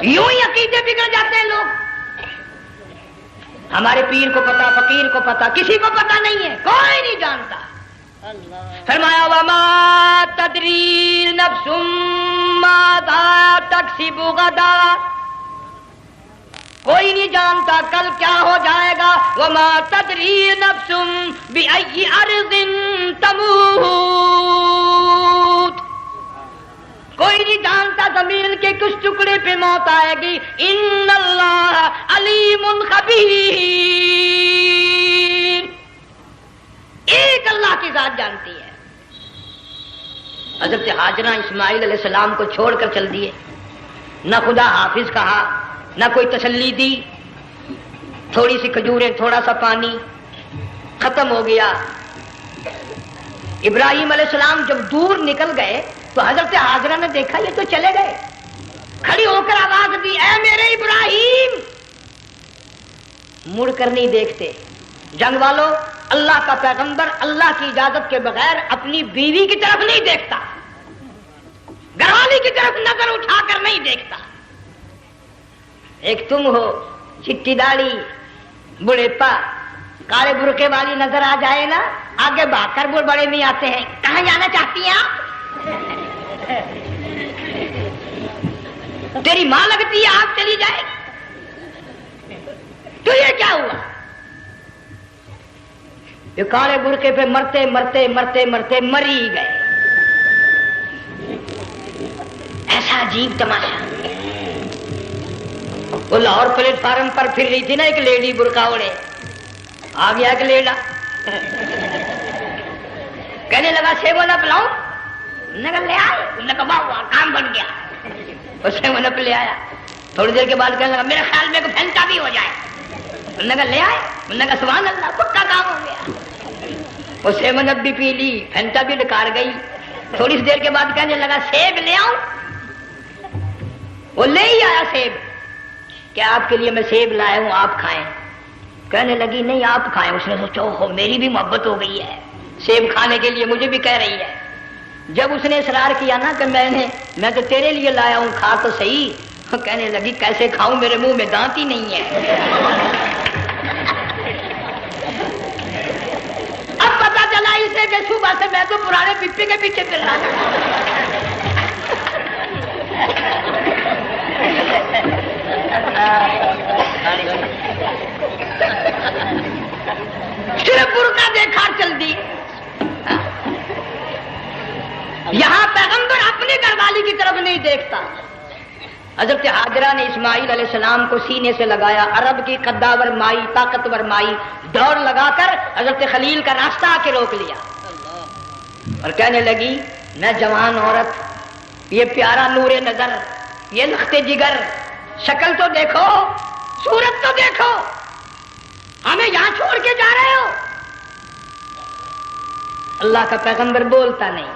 یوں ہی عقیدے بگڑ جاتے ہیں لوگ۔ ہمارے پیر کو پتا، فقیر کو پتا، کسی کو پتا نہیں ہے، کوئی نہیں جانتا۔ فرمایا وما تدری نفس ماذا تکسب غدا، کوئی نہیں جانتا کل کیا ہو جائے گا۔ وما تدری نفس بأی ارض تموت، کوئی نہیں جانتا زمین کے کس ٹکڑے پہ موت آئے گی۔ ان اللہ علیم خبیر، ایک اللہ کی ذات جانتی ہے۔ حضرت ہاجرہ اسماعیل علیہ السلام کو چھوڑ کر چل دیے، نہ خدا حافظ کہا، نہ کوئی تسلی دی، تھوڑی سی کھجوریں، تھوڑا سا پانی، ختم ہو گیا۔ ابراہیم علیہ السلام جب دور نکل گئے تو حضرت ہاجرہ نے دیکھا یہ تو چلے گئے، کھڑی ہو کر آواز دی، اے میرے ابراہیم۔ مڑ کر نہیں دیکھتے۔ جنگ والوں، اللہ کا پیغمبر اللہ کی اجازت کے بغیر اپنی بیوی کی طرف نہیں دیکھتا، گھر والی کی طرف نظر اٹھا کر نہیں دیکھتا۔ ایک تم ہو، چٹی داڑھی، بڑھیپا، کالے برقعے والی نظر آ جائے نا، آگے بھاگ کر بڑے نہیں آتے ہیں، کہاں جانا چاہتی ہیں آپ؟ تیری ماں لگتی ہے آپ چلی جائے تو یہ کیا ہوا؟ یہ کالے برقعے پہ مرتے مرتے مرتے مرتے مری گئے۔ ایسا عجیب تماشا۔ وہ لاہور پلیٹ فارم پر پھر رہی تھی نا ایک لیڈی برقع اوڑے، آ گیا ایک لیڈا، کہنے لگا سیون اپ لاؤں، نے کہا لے آئے، نے کہا واہ واہ کام بن گیا، وہ سیون اپ لے آیا۔ تھوڑی دیر کے بعد کہنے لگا میرے خیال میں پھینٹا بھی ہو جائے، انہوں نے کہا لے آئے، انہوں نے کہا سبحان اللہ پکا کام ہو گیا۔ وہ سیون اپ بھی پی لی، پھینٹا بھی ڈکار گئی۔ تھوڑی سی دیر کے بعد کہنے لگا سیب لے آؤں، وہ لے ہی آیا سیب، کہ آپ کے لیے میں سیب لایا ہوں آپ کھائیں. کہنے لگی نہیں آپ کھائیں. اس نے سوچا اوہو میری بھی محبت ہو گئی ہے, سیب کھانے کے لیے مجھے بھی کہہ رہی ہے. جب اس نے اصرار کیا نا کہ میں تو تیرے لیے لایا ہوں کھا تو صحیح, کہنے لگی کیسے کھاؤں میرے منہ میں دانت ہی نہیں ہے. اب پتا چلا اسے کہ صبح سے میں تو پرانے پپی کے پیچھے پھر رہا تھا. صرف برقع دیکھا چل دی. یہاں پیغمبر اپنی گھر والی کی طرف نہیں دیکھتا. حضرت حاجرہ نے اسماعیل علیہ السلام کو سینے سے لگایا. عرب کی قداور مائی, طاقتور مائی, دوڑ لگا کر حضرت خلیل کا راستہ آ کے روک لیا اور کہنے لگی میں جوان عورت, یہ پیارا نور نظر, یہ لخت جگر, شکل تو دیکھو, صورت تو دیکھو, ہمیں یہاں چھوڑ کے جا رہے ہو. اللہ کا پیغمبر بولتا نہیں.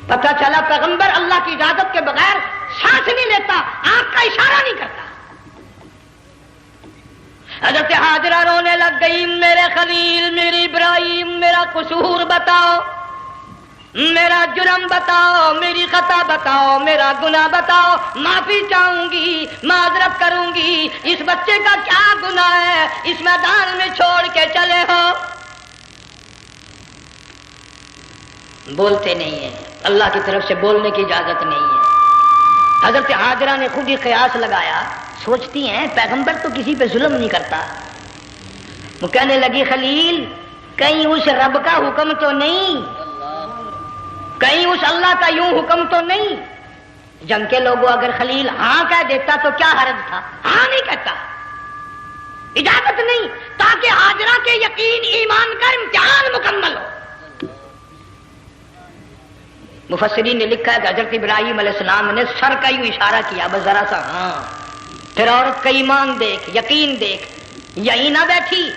پتا چلا پیغمبر اللہ کی اجازت کے بغیر سانس نہیں لیتا, آنکھ کا اشارہ نہیں کرتا. حضرت حاجرہ رونے لگ گئی, میرے خلیل, میری ابراہیم, میرا قصور بتاؤ, میرا جرم بتاؤ, میری خطا بتاؤ, میرا گناہ بتاؤ, معافی چاہوں گی, معذرت کروں گی. اس بچے کا کیا گناہ ہے اس میدان میں چھوڑ کے چلے ہو؟ بولتے نہیں ہیں, اللہ کی طرف سے بولنے کی اجازت نہیں ہے. حضرت حاجرہ نے خود ہی قیاس لگایا, سوچتی ہیں پیغمبر تو کسی پہ ظلم نہیں کرتا. وہ کہنے لگی خلیل کہیں اس رب کا حکم تو نہیں, کہیں اس اللہ کا یوں حکم تو نہیں. جنگ کے لوگوں اگر خلیل ہاں کہہ دیتا تو کیا حرج تھا, ہاں نہیں کہتا, اجازت نہیں, تاکہ حاجرہ کے یقین ایمان کا امتحان مکمل ہو. مفسرین نے لکھا ہے کہ حضرت ابراہیم علیہ السلام نے سر کا یوں اشارہ کیا, بس ذرا سا ہاں. پھر عورت کا ایمان دیکھ, یقین دیکھ, یہی نہ بیٹھی,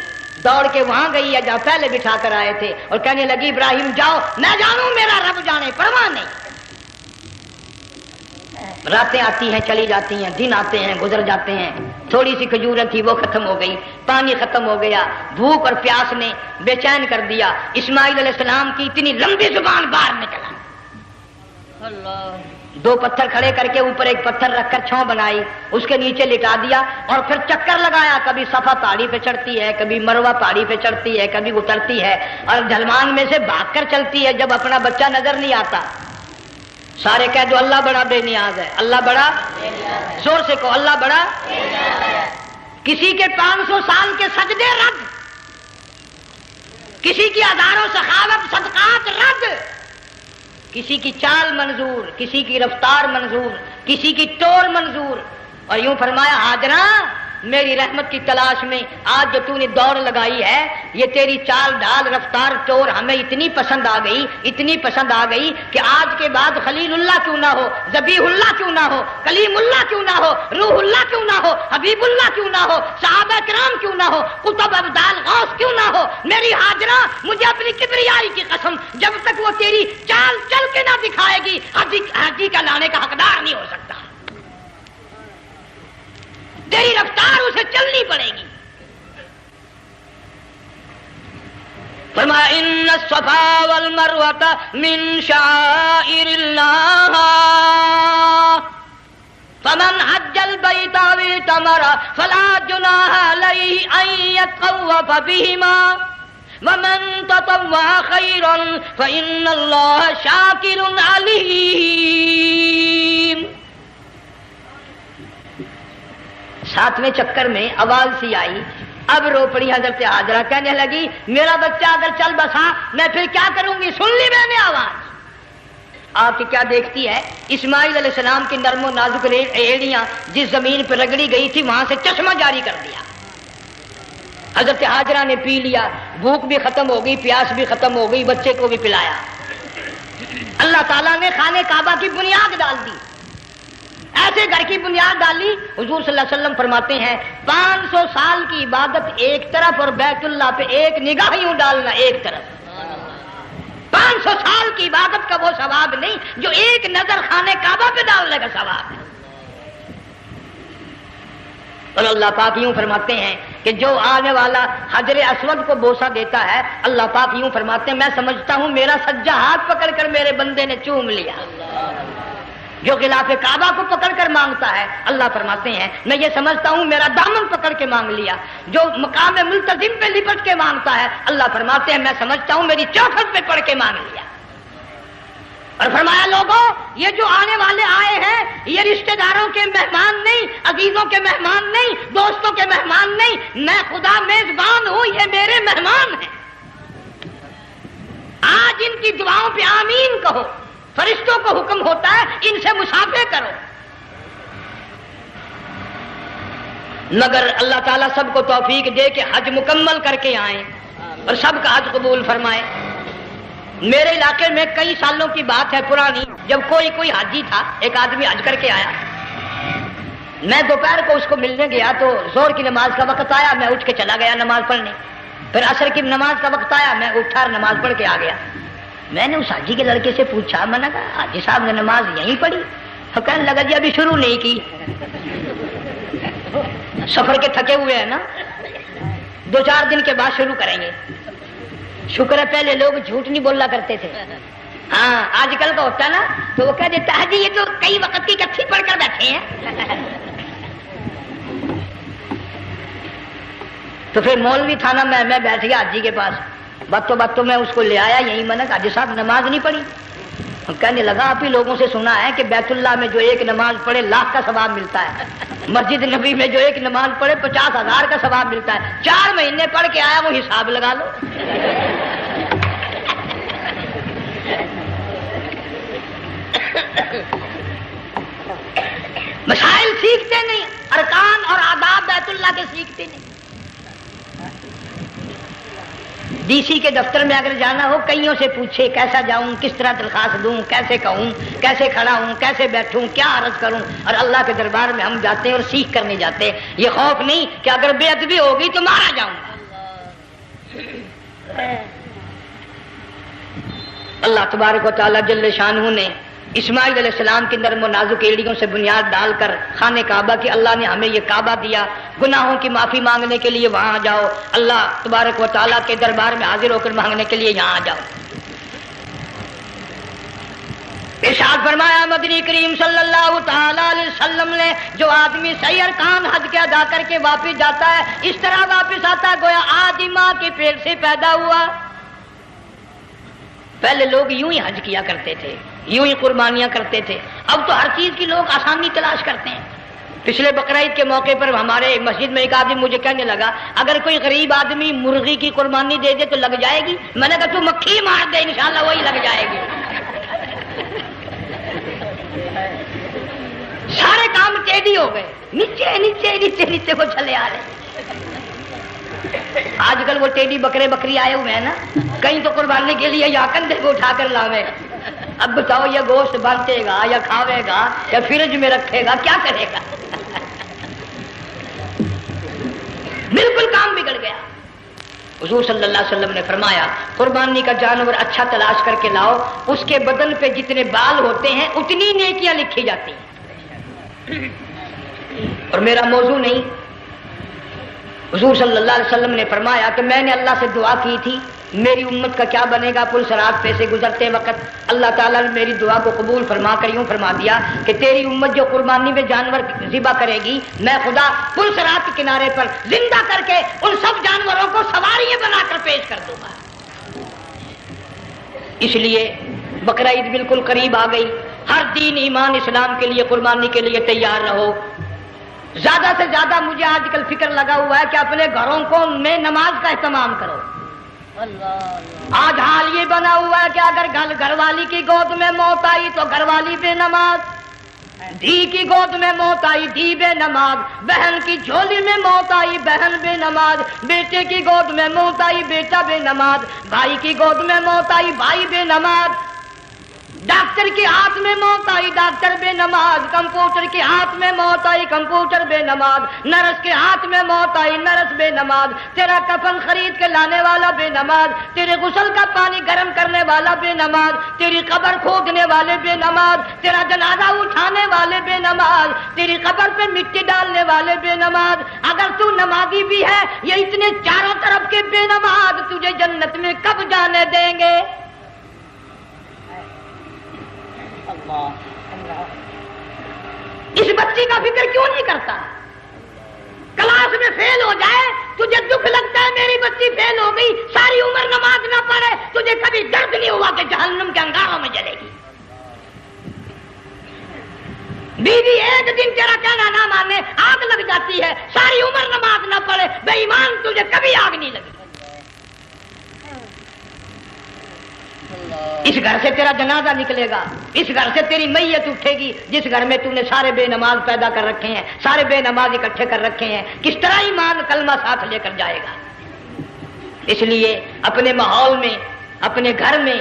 دوڑ کے وہاں گئی ہے جہاں پہلے بٹھا کر آئے تھے اور کہنے لگی ابراہیم جاؤ, میں جانوں میرا رب جانے, پرواہ نہیں. راتیں آتی ہیں چلی جاتی ہیں, دن آتے ہیں گزر جاتے ہیں. تھوڑی سی کھجوریں تھی وہ ختم ہو گئی, پانی ختم ہو گیا, بھوک اور پیاس نے بے چین کر دیا. اسماعیل علیہ السلام کی اتنی لمبی زبان باہر نکلا. دو پتھر کھڑے کر کے اوپر ایک پتھر رکھ کر چھاؤں بنائی, اس کے نیچے لٹا دیا اور پھر چکر لگایا. کبھی صفا پہاڑی پہ چڑھتی ہے, کبھی مروہ پہاڑی پہ چڑھتی ہے, کبھی اترتی ہے اور ڈھلوان میں سے بھاگ کر چلتی ہے جب اپنا بچہ نظر نہیں آتا. سارے کہہ دو اللہ بڑا بے نیاز ہے, اللہ بڑا, زور سے کہو اللہ بڑا. کسی کے 500 سال کے سجدے رد, کسی کی ہزاروں سخاوت صدقات رد, کسی کی چال منظور, کسی کی رفتار منظور, کسی کی ٹور منظور. اور یوں فرمایا حاجرہ میری رحمت کی تلاش میں آج جو تو نے دوڑ لگائی ہے, یہ تیری چال ڈال رفتار ٹور ہمیں اتنی پسند آ گئی, اتنی پسند آ گئی کہ آج کے بعد خلیل اللہ کیوں نہ ہو, ذبیح اللہ کیوں نہ ہو, کلیم اللہ کیوں نہ ہو, روح اللہ کیوں نہ ہو, حبیب اللہ کیوں نہ ہو, صحابہ کرام کیوں نہ ہو, قطب ابدال غوث کیوں نہ ہو. میری حاجرہ مجھے اپنی کبریائی کی قسم, جب تک وہ تیری چال چل کے نہ دکھائے گی حاجی کا لانے کا حقدار نہیں ہو سکتا. تیری رفتار اسے چلنی پڑے گی. فرمایا ان الصفا والمروہ من شعائر اللہ فمن حج البیت او اعتمر فلا جناح علیہ ان یطوف بہما ومن تطوع خیرا فإن اللہ شاکر علیم. 7ویں چکر میں آواز سی آئی, اب رو پڑی حضرت حاجرہ, کہنے لگی میرا بچہ اگر چل بسا میں پھر کیا کروں گی. سن لی میں نے آواز. آپ کی کیا دیکھتی ہے, اسماعیل علیہ السلام کی نرم و نازک ایڑیاں جس زمین پہ رگڑی گئی تھی وہاں سے چشمہ جاری کر دیا. حضرت حاجرہ نے پی لیا, بھوک بھی ختم ہو گئی, پیاس بھی ختم ہو گئی, بچے کو بھی پلایا. اللہ تعالیٰ نے خانہ کعبہ کی بنیاد ڈال دی, ایسے گھر کی بنیاد ڈالی. حضور صلی اللہ علیہ وسلم فرماتے ہیں 500 سال کی عبادت ایک طرف اور بیت اللہ پہ ایک نگاہ یوں ڈالنا ایک طرف. 500 سال کی عبادت کا وہ ثواب نہیں جو ایک نظر خانہ کعبہ پہ ڈالنے کا ثواب ہے. اور اللہ پاک یوں فرماتے ہیں کہ جو آنے والا حجر اسود کو بوسہ دیتا ہے، اللہ پاک یوں فرماتے ہیں میں سمجھتا ہوں میرا سجا ہاتھ پکڑ کر میرے بندے نے چوم لیا۔ جو غلاف کعبہ کو پکڑ کر مانگتا ہے، اللہ فرماتے ہیں میں یہ سمجھتا ہوں میرا دامن پکڑ کے مانگ لیا۔ جو مقام ملتزم پہ لپٹ کے مانگتا ہے، اللہ فرماتے ہیں میں سمجھتا ہوں میری چوکھٹ پہ پڑھ کے مانگ لیا۔ اور فرمایا لوگوں یہ جو آنے والے آئے ہیں یہ رشتہ داروں کے مہمان نہیں، عزیزوں کے مہمان نہیں، دوستوں کے مہمان نہیں، میں خدا میزبان ہوں، یہ میرے مہمان ہیں۔ آج ان کی دعاؤں پہ آمین کہو، فرشتوں کو حکم ہوتا ہے ان سے مصافحہ کرو، مگر اللہ تعالیٰ سب کو توفیق دے کہ حج مکمل کر کے آئیں اور سب کا حج قبول فرمائے۔ میرے علاقے میں کئی سالوں کی بات ہے پرانی، جب کوئی حاجی تھا، ایک آدمی حج کر کے آیا، میں دوپہر کو اس کو ملنے گیا تو ظہر کی نماز کا وقت آیا، میں اٹھ کے چلا گیا نماز پڑھنے، پھر عصر کی نماز کا وقت آیا، میں اٹھا اور نماز پڑھ کے آ گیا۔ میں نے اس حاجی کے لڑکے سے پوچھا، میں نے کہا حاجی صاحب نے نماز یہیں پڑھی؟ تو کہنے لگا جی ابھی شروع نہیں کی، سفر کے تھکے ہوئے ہیں نا، 2-4 دن کے بعد شروع کریں گے۔ شکر ہے پہلے لوگ جھوٹ نہیں بولا کرتے تھے، ہاں آج کل کا ہوتا نا تو وہ کہہ دیتا ہے جی یہ تو کئی وقت کی کتھی پڑھ کر بیٹھے ہیں۔ تو پھر مولوی تھا نا، میں بیٹھ گیا حاجی کے پاس، باتوں میں اس کو لے آیا یہی، میں نے کہا حاجی صاحب نماز نہیں پڑھی؟ کہنے لگا آپ ہی لوگوں سے سنا ہے کہ بیت اللہ میں جو ایک نماز پڑھے 1,00,000 کا ثواب ملتا ہے، مسجد نبی میں جو ایک نماز پڑھے 50,000 کا ثواب ملتا ہے، 4 مہینے پڑھ کے آیا، وہ حساب لگا لو۔ مسائل سیکھتے نہیں، ارکان اور آداب بیت اللہ کے سیکھتے نہیں۔ ڈی سی کے دفتر میں اگر جانا ہو کئیوں سے پوچھے کیسا جاؤں، کس طرح درخواست دوں، کیسے کہوں، کیسے کھڑا ہوں، کیسے بیٹھوں، کیا عرض کروں، اور اللہ کے دربار میں ہم جاتے ہیں اور سیکھ کرنے جاتے ہیں، یہ خوف نہیں کہ اگر بے ادبی ہوگی تو مارا جاؤں گا۔ اللہ تبارک و تعالیٰ جل شانہ نے اسماعیل علیہ السلام کے نرم و نازک ایڑیوں سے بنیاد ڈال کر خانہ کعبہ کی، اللہ نے ہمیں یہ کعبہ دیا، گناہوں کی معافی مانگنے کے لیے وہاں جاؤ، اللہ تبارک و تعالیٰ کے دربار میں حاضر ہو کر مانگنے کے لیے یہاں جاؤ۔ ارشاد فرمایا مدنی کریم صلی اللہ تعالی علیہ وسلم نے جو آدمی صحیح ارکان حج کے ادا کر کے واپس جاتا ہے اس طرح واپس آتا ہے گویا آج ہی ماں کے پیٹ سے پیدا ہوا۔ پہلے لوگ یوں ہی حج کیا کرتے تھے، یوں ہی قربانیاں کرتے تھے، اب تو ہر چیز کی لوگ آسانی تلاش کرتے ہیں۔ پچھلے بقرعید کے موقع پر ہمارے مسجد میں ایک آدمی مجھے کہنے لگا اگر کوئی غریب آدمی مرغی کی قربانی دے دے تو لگ جائے گی؟ میں نے کہا تو مکھی مار دے انشاءاللہ وہی لگ جائے گی۔ سارے کام ٹیڑھی ہو گئے، نیچے نیچے نیچے نیچے کو چلے آ رہے۔ آج کل وہ ٹیڑھی بکرے بکری آئے ہوئے ہیں نا، کہیں تو قربانی کے لیے یا کندھے کو اٹھا کر لاوے۔ اب بتاؤ یہ گوشت بنتے گا یا کھاوے گا یا فریج میں رکھے گا، کیا کرے گا؟ بالکل کام بگڑ گیا۔ حضور صلی اللہ علیہ وسلم نے فرمایا قربانی کا جانور اچھا تلاش کر کے لاؤ، اس کے بدن پہ جتنے بال ہوتے ہیں اتنی نیکیاں لکھی جاتی ہیں۔ اور میرا موضوع نہیں، حضور صلی اللہ علیہ وسلم نے فرمایا کہ میں نے اللہ سے دعا کی تھی میری امت کا کیا بنے گا، پل صراط پہ سے گزرتے وقت اللہ تعالیٰ نے میری دعا کو قبول فرما کر یوں فرما دیا کہ تیری امت جو قربانی میں جانور ذبح کرے گی میں خدا پل صراط کے کنارے پر زندہ کر کے ان سب جانوروں کو سواریاں بنا کر پیش کر دوں گا۔ اس لیے بقرعید بالکل قریب آ گئی، ہر دین ایمان اسلام کے لیے قربانی کے لیے تیار رہو۔ زیادہ سے زیادہ مجھے آج کل فکر لگا ہوا ہے کہ اپنے گھروں کو میں نماز کا اہتمام کرو۔ آج حال یہ بنا ہوا ہے کہ اگر گھر والی کی گود میں موت آئی تو گھر والی بے نماز، دھی کی گود میں موت آئی دھی بے نماز، بہن کی جھولی میں موت آئی بہن بے نماز، بیٹے کی گود میں موت آئی بیٹا بے نماز، بھائی کی گود میں موت آئی بھائی بے نماز۔ ڈاکٹر کے ہاتھ میں موت آئی، ڈاکٹر بے نماز، کمپیوٹر کے ہاتھ میں موت آئی، کمپیوٹر بے نماز، نرس کے ہاتھ میں موت آئی، نرس بے نماز، تیرا کفن خرید کے لانے والا بے نماز، تیرے غسل کا پانی گرم کرنے والا بے نماز، تیری قبر کھودنے والے بے نماز، تیرا جنازہ اٹھانے والے بے نماز، تیری قبر پہ مٹی ڈالنے والے بے نماز۔ اگر تو نمازی بھی ہے، یہ اتنے چاروں طرف کے بے نماز تجھے جنت میں کب جانے دیں گے؟ اس بچی کا فکر کیوں نہیں کرتا؟ کلاس میں فیل ہو جائے تجھے دکھ لگتا ہے میری بچی فیل ہو گئی، ساری عمر نماز نہ پڑھے تجھے کبھی درد نہیں ہوا کہ جہنم کے انگاروں میں جلے گی؟ بیوی ایک دن تیرا کہنا نہ مانے آگ لگ جاتی ہے، ساری عمر نماز نہ پڑھے بے ایمان تجھے کبھی آگ نہیں لگی۔ اس گھر سے تیرا جنازہ نکلے گا، اس گھر سے تیری میت اٹھے گی جس گھر میں تم نے سارے بے نماز پیدا کر رکھے ہیں، سارے بے نماز اکٹھے کر رکھے ہیں، کس طرح ایمان کلمہ ساتھ لے کر جائے گا؟ اس لیے اپنے ماحول میں، اپنے گھر میں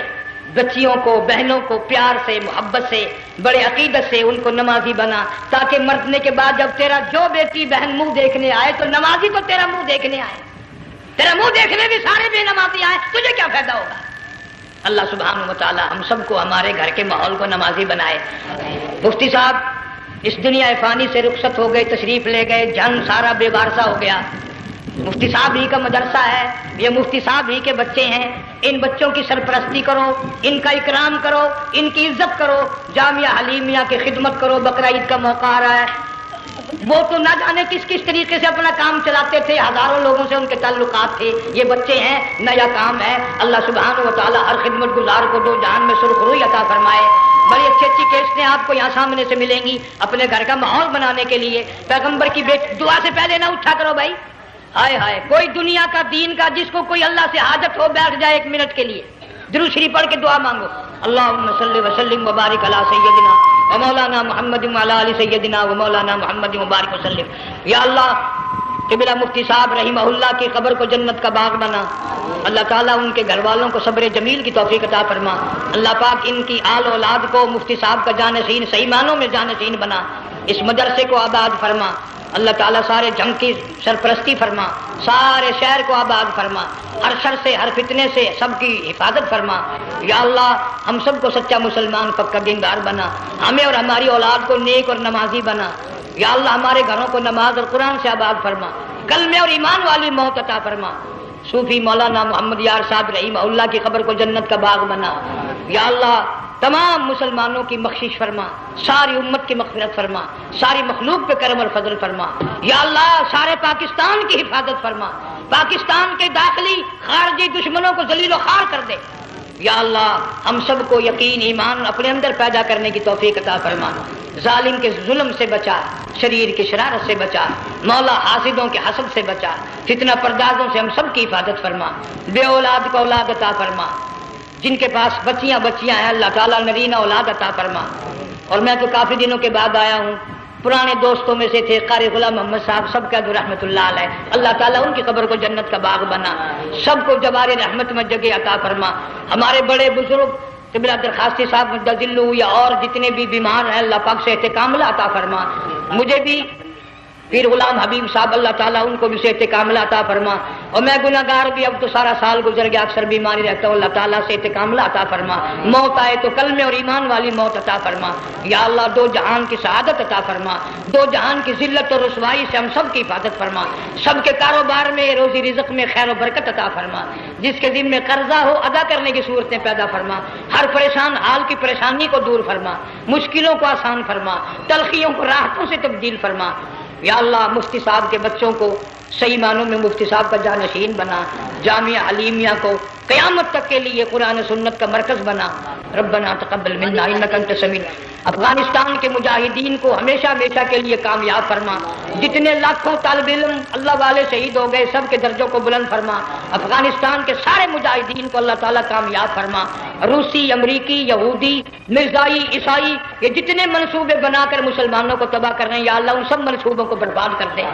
بچیوں کو، بہنوں کو پیار سے، محبت سے، بڑے عقیدت سے ان کو نمازی بنا، تاکہ مرنے کے بعد جب تیرا جو بیٹی بہن منہ دیکھنے آئے تو نمازی تو تیرا منہ دیکھنے آئے، تیرا منہ دیکھنے بھی سارے بے نمازی آئے، تجھے کیا فائدہ ہوگا؟ اللہ سبحانہ و تعالی ہم سب کو ہمارے گھر کے ماحول کو نمازی بنائے۔ مفتی صاحب اس دنیا فانی سے رخصت ہو گئے، تشریف لے گئے، جن سارا بے وارثہ ہو گیا۔ مفتی صاحب ہی کا مدرسہ ہے، یہ مفتی صاحب ہی کے بچے ہیں، ان بچوں کی سرپرستی کرو، ان کا اکرام کرو، ان کی عزت کرو، جامعہ حلیمیہ کی خدمت کرو۔ بقرہ عید کا موقع آ رہا ہے، وہ تو نہ جانے کس کس طریقے سے اپنا کام چلاتے تھے، ہزاروں لوگوں سے ان کے تعلقات تھے، یہ بچے ہیں، نیا کام ہے۔ اللہ سبحانہ و تعالی ہر خدمت گزار کو دو جہان میں سرخ روی عطا فرمائے۔ بڑی اچھی اچھی کیسٹیں آپ کو یہاں سامنے سے ملیں گی اپنے گھر کا ماحول بنانے کے لیے۔ پیغمبر کی دعا سے پہلے نہ اٹھا کرو بھائی، ہائے ہائے، کوئی دنیا کا دین کا جس کو کوئی اللہ سے حاجت ہو بیٹھ جائے ایک منٹ کے لیے، درود شریف پڑھ کے دعا مانگو۔ اللہم صلی وسلم وبارک علی سیدنا و مولانا محمد وعلی آل سیدنا و مولانا محمد وبارک وسلم۔ یا اللہ قبلہ مفتی صاحب رحمہ اللہ کی قبر کو جنت کا باغ بنا، اللہ تعالیٰ ان کے گھر والوں کو صبر جمیل کی توفیق عطا فرما، اللہ پاک ان کی آل اولاد کو مفتی صاحب کا جانشین صحیح معنوں میں جانشین بنا، اس مدرسے کو آباد فرما، اللہ تعالیٰ سارے جنگ کی سرپرستی فرما، سارے شہر کو آباد فرما، ہر شر سے ہر فتنے سے سب کی حفاظت فرما۔ یا اللہ ہم سب کو سچا مسلمان پکا دیندار بنا، ہمیں اور ہماری اولاد کو نیک اور نمازی بنا۔ یا اللہ ہمارے گھروں کو نماز اور قرآن سے آباد فرما، کلمے اور ایمان والی موت عطا فرما۔ صوفی مولانا محمد یار صاحب رحمہ اللہ کی قبر کو جنت کا باغ بنا۔ یا اللہ تمام مسلمانوں کی بخشش فرما، ساری امت کی مغفرت فرما، ساری مخلوق پہ کرم اور فضل فرما۔ یا اللہ سارے پاکستان کی حفاظت فرما، پاکستان کے داخلی خارجی دشمنوں کو ذلیل و خوار کر دے۔ یا اللہ ہم سب کو یقین ایمان اپنے اندر پیدا کرنے کی توفیق عطا فرما، ظالم کے ظلم سے بچا، شریر کی شرارت سے بچا، مولا حاسدوں کے حسد سے بچا، فتنہ پردازوں سے ہم سب کی حفاظت فرما، بے اولاد کو اولاد عطا فرما، جن کے پاس بچیاں ہیں اللہ تعالیٰ نرینہ اولاد عطا فرما۔ اور میں تو کافی دنوں کے بعد آیا ہوں، پرانے دوستوں میں سے تھے قاری غلام محمد صاحب، سب کا رحمت اللہ علیہ، اللہ تعالیٰ ان کی قبر کو جنت کا باغ بنا، سب کو جوار رحمت میں جگہ عطا فرما۔ ہمارے بڑے بزرگ قبلہ درخواستی صاحب مدذلو یا اور جتنے بھی بیمار ہیں اللہ پاک سے کاملہ عطا فرما۔ مجھے بھی پیر غلام حبیب صاحب اللہ تعالیٰ ان کو بھی صحت کاملہ عطا فرما، اور میں گناہ گار بھی اب تو سارا سال گزر گیا، اکثر بیماری رہتا ہوں، اللہ تعالیٰ صحت کاملہ عطا فرما، موت آئے تو کلمے اور ایمان والی موت عطا فرما۔ یا اللہ دو جہان کی سعادت عطا فرما، دو جہان کی ذلت اور رسوائی سے ہم سب کی حفاظت فرما، سب کے کاروبار میں روزی رزق میں خیر و برکت عطا فرما، جس کے ذمہ قرضہ ہو ادا کرنے کی صورتیں پیدا فرما، ہر پریشان حال کی پریشانی کو دور فرما، مشکلوں کو آسان فرما، تلخیوں کو راحتوں سے تبدیل فرما۔ یا اللہ مفتی صاحب کے بچوں کو صحیح معنوں میں مفتی صاحب کا جانشین بنا، جامعہ حلیمیہ کو قیامت تک کے لیے قرآن سنت کا مرکز بنا۔ ربنا تقبل منا انک انت السمیع۔ افغانستان کے مجاہدین کو ہمیشہ ہمیشہ کے لیے کامیاب فرما، جتنے لاکھوں طالب علم اللہ والے شہید ہو گئے سب کے درجوں کو بلند فرما، افغانستان کے سارے مجاہدین کو اللہ تعالیٰ کامیاب فرما، روسی، امریکی، یہودی، مرزائی، عیسائی، یہ جتنے منصوبے بنا کر مسلمانوں کو تباہ کر رہے ہیں یا اللہ ان سب منصوبوں کو برباد کر دیں۔